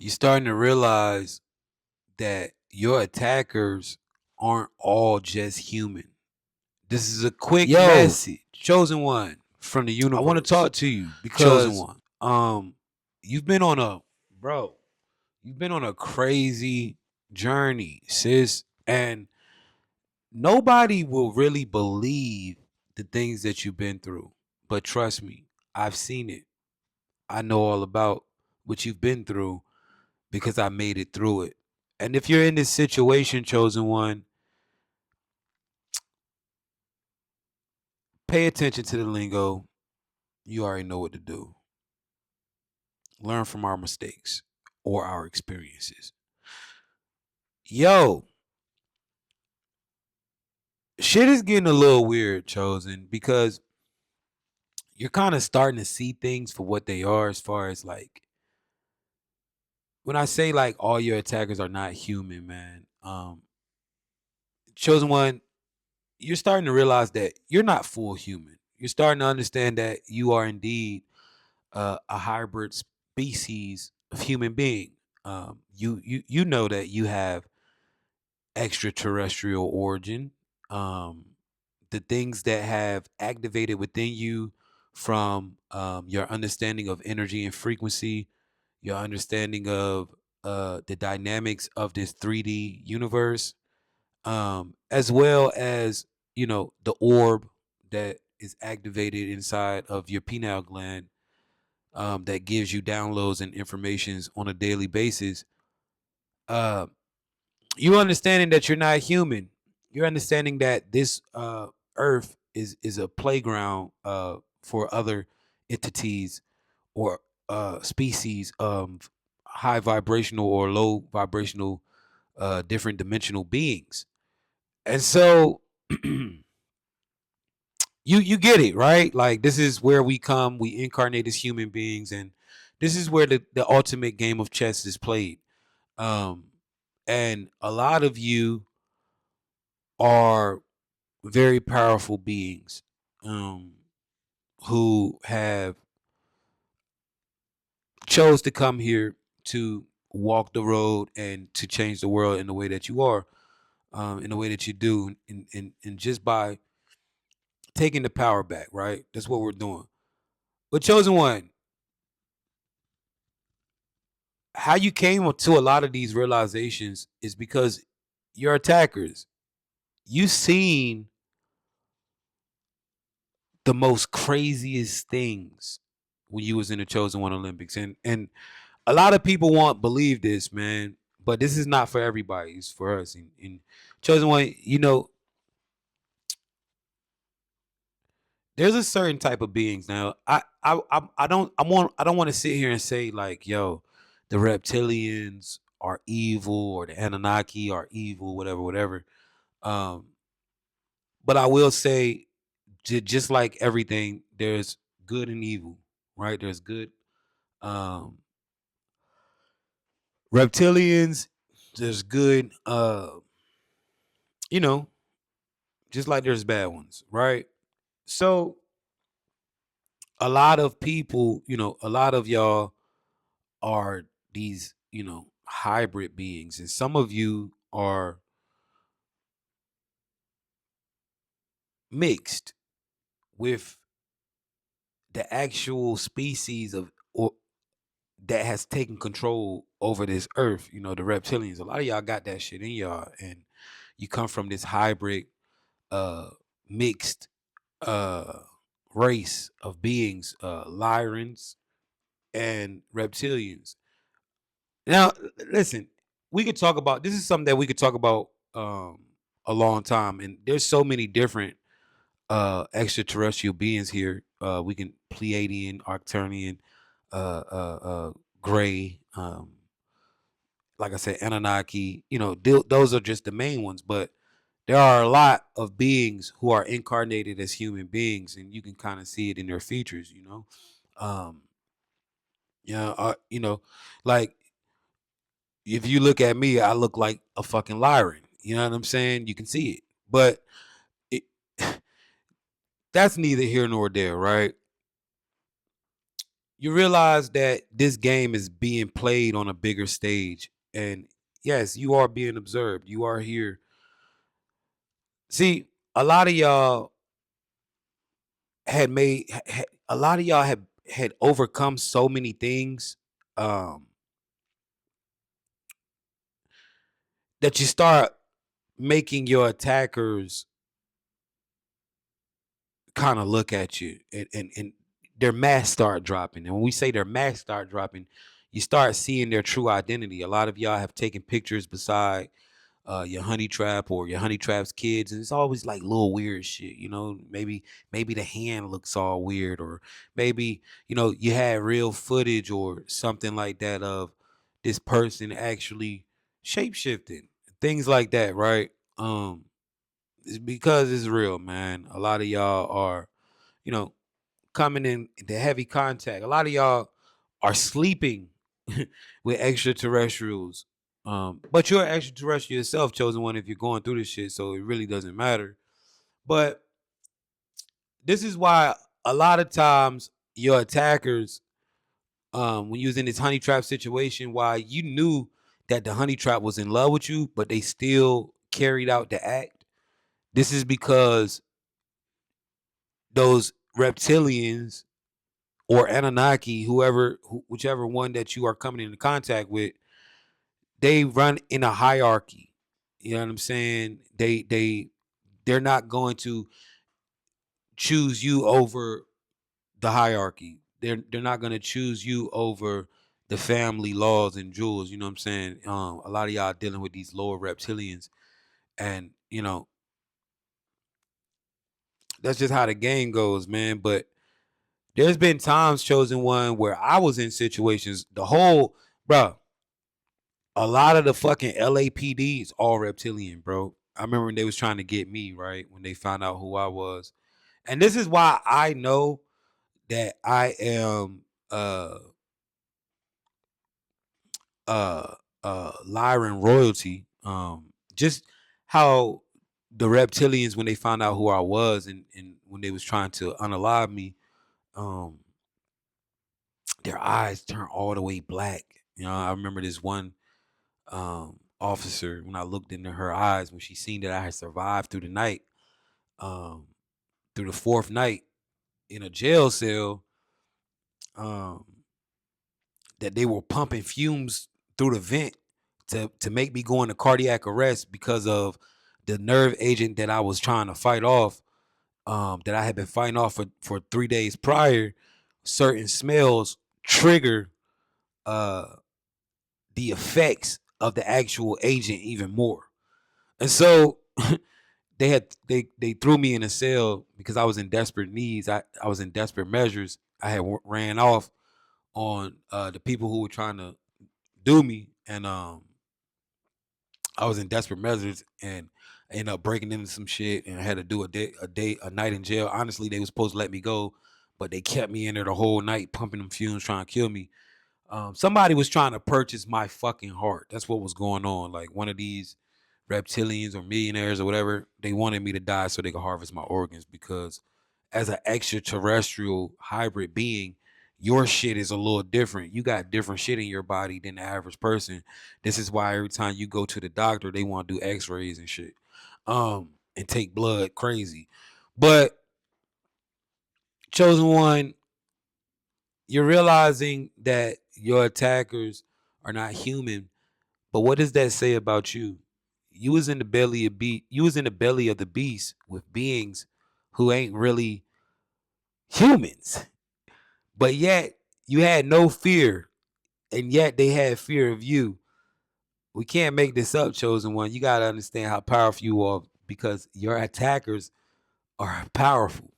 you're starting to realize that your attackers aren't all just human. This is a quick Yo, message. Chosen one from the I want to universe. talk to you Chosen because one. You've been on a bro, you've been on a crazy journey, sis. And nobody will really believe the things that you've been through. But trust me, I've seen it. I know all about what you've been through because I made it through it. And if you're in this situation, chosen one, pay attention to the lingo. You already know what to do. Learn from our mistakes or our experiences. Yo, shit is getting a little weird, chosen, because you're kind of starting to see things for what they are, as far as like when I say like all your attackers are not human, man. Chosen one, you're starting to realize that you're not full human. You're starting to understand that you are indeed a hybrid species of human being. You know that you have extraterrestrial origin. Um, the things that have activated within you from your understanding of energy and frequency, your understanding of the dynamics of this 3D universe, as well as the orb that is activated inside of your pineal gland, that gives you downloads and informations on a daily basis. Uh, you understanding that you're not human. You're understanding that this Earth is a playground for other entities or species of high vibrational or low vibrational, different dimensional beings. And so you get it, right? Like, this is where we come, we incarnate as human beings, and this is where the ultimate game of chess is played. Um and a lot of you are very powerful beings, um who have chose to come here to walk the road and to change the world in the way that you are, in the way that you do, and just by taking the power back, right? That's what we're doing. But chosen one, how you came to a lot of these realizations is because your attackers, you seen the most craziest things when you was in the chosen one Olympics. And a lot of people won't believe this, man, but this is not for everybody. It's for us. And chosen one, there's a certain type of beings. Now, I don't want to sit here and say like, yo, the reptilians are evil or the Anunnaki are evil, whatever, whatever. Um, but I will say, just like everything, there's good and evil, right? There's good um, reptilians. There's good, you know, just like there's bad ones, right? So a lot of people, a lot of y'all are these, hybrid beings, and some of you are mixed with the actual species of or that has taken control over this earth. The reptilians. A lot of y'all got that shit in y'all, and you come from this hybrid, uh, mixed, uh, race of beings, Lyrans and reptilians. Now, listen, we could talk about this. Is something that we could talk about a long time, and there's so many different extraterrestrial beings here. We can Pleiadian, Arcturian, Gray, like I said, Anunnaki. Those are just the main ones, but there are a lot of beings who are incarnated as human beings, and you can kind of see it in their features. Um, like if you look at me, I look like a fucking Lyran. You know what I'm saying? You can see it, but it, that's neither here nor there, right? you realize that this game is being played on a bigger stage. And yes, you are being observed. You are here. See, a lot of y'all a lot of y'all had overcome so many things um that you start making your attackers kind of look at you, and their masks start dropping. And when we say their masks start dropping, you start seeing their true identity. A lot of y'all have taken pictures beside your honey trap or your honey trap's kids, and it's always like little weird shit. Maybe the hand looks all weird, or maybe you had real footage or something like that of this person actually shapeshifting, things like that, right? It's because it's real, man. A lot of y'all are, you know, coming in into heavy contact. A lot of y'all are sleeping with extraterrestrials. But you're an extraterrestrial yourself, chosen one, if you're going through this shit, so it really doesn't matter. But this is why a lot of times your attackers, when you was in this honey trap situation, why you knew that the honey trap was in love with you, but they still carried out the act. This is because those reptilians or Anunnaki, whichever one that you are coming into contact with, they run in a hierarchy. You know what I'm saying? They're not going to choose you over the hierarchy. They're not going to choose you over the family laws and jewels. You know what I'm saying? A lot of y'all dealing with these lower reptilians, and that's just how the game goes, man. But there's been times, chosen one, where I was in situations. Bro, a lot of the fucking LAPD is all reptilian, bro. I remember when they was trying to get me, right? When they found out who I was. And this is why I know that I am uh Lyran royalty. Just how the reptilians, when they found out who I was, and when they was trying to unalive me, um, their eyes turned all the way black. I remember this one officer, when I looked into her eyes, when she seen that I had survived through the night, um, through the fourth night in a jail cell, um, that they were pumping fumes through the vent to make me go into cardiac arrest because of the nerve agent that I was trying to fight off, that I had been fighting off for 3 days prior. Certain smells trigger uh, the effects of the actual agent even more. And so they threw me in a cell because I was in desperate needs. I was in desperate measures. I had ran off on the people who were trying to do me, and I was in desperate measures, and I ended up breaking into some shit, and I had to do a night in jail. Honestly, they were supposed to let me go, but they kept me in there the whole night, pumping them fumes, trying to kill me. Somebody was trying to purchase my fucking heart. That's what was going on. Like one of these reptilians or millionaires or whatever, they wanted me to die so they could harvest my organs, because as an extraterrestrial hybrid being, your shit is a little different. You got different shit in your body than the average person. This is why every time you go to the doctor, they want to do x-rays and shit. And take blood crazy. But chosen one, you're realizing that your attackers are not human. But what does that say about you? You was in the belly of you was in the belly of the beast with beings who ain't really humans. But yet you had no fear, and yet they had fear of you. We can't make this up, chosen one. You gotta understand how powerful you are, because your attackers are powerful.